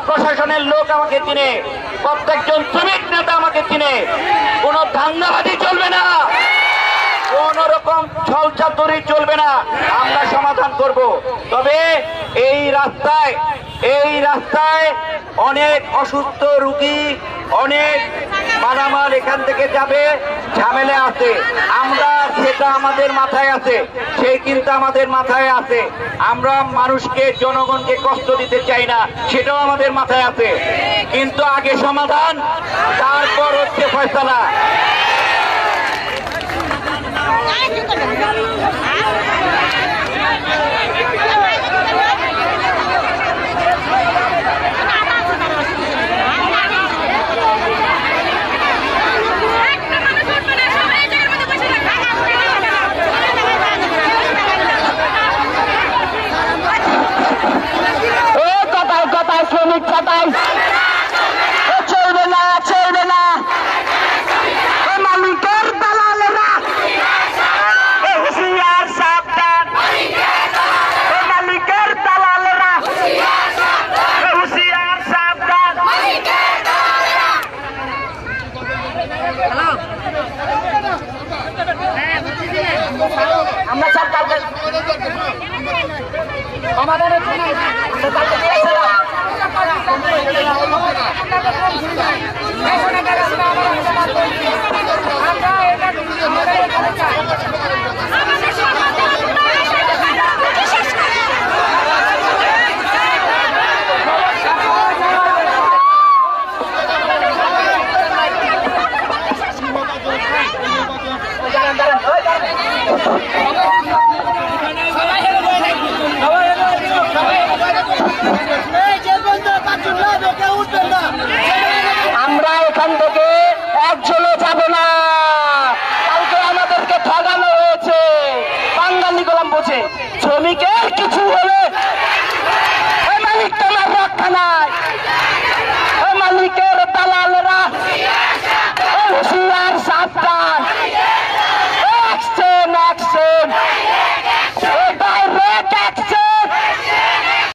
প্রশাসনের লোক আমাকে চিনে, প্রত্যেকজন শ্রমিক নেতা আমাকে চিনে। কোনো ধান্দাবাজি চলবে না, কোন রকম ছলচাতুরি চলবে না, আমরা সমাধান করব। তবে এই রাস্তায় অনেক অসুস্থ রোগী, অনেক মালামাল এখান থেকে যাবে, ঝামেলা আছে। আমরা সেটা আমাদের মাথায় আছে, সেই চিন্তা আমাদের মাথায় আছে। আমরা মানুষকে, জনগণকে কষ্ট দিতে চাই না, সেটাও আমাদের মাথায় আছে। কিন্তু আগে সমাধান, তারপর হচ্ছে ফয়সালা। শ্রমিক কথাই চলবে না, চলবে না। মালিকের দালালেরা হুঁশিয়ার সাবধান, মালিকের দালালেরা হুঁশিয়ার সাবধান। আমরা সব কালকে আমাদের আমরা এখান থেকে একজনও যাব না। কালকে আমাদেরকে ঠগানো হয়েছে, বাঙালি গোলাম বোঝে। শ্রমিকের কিছু হলে মালিক তোমার রক্ষা নাই।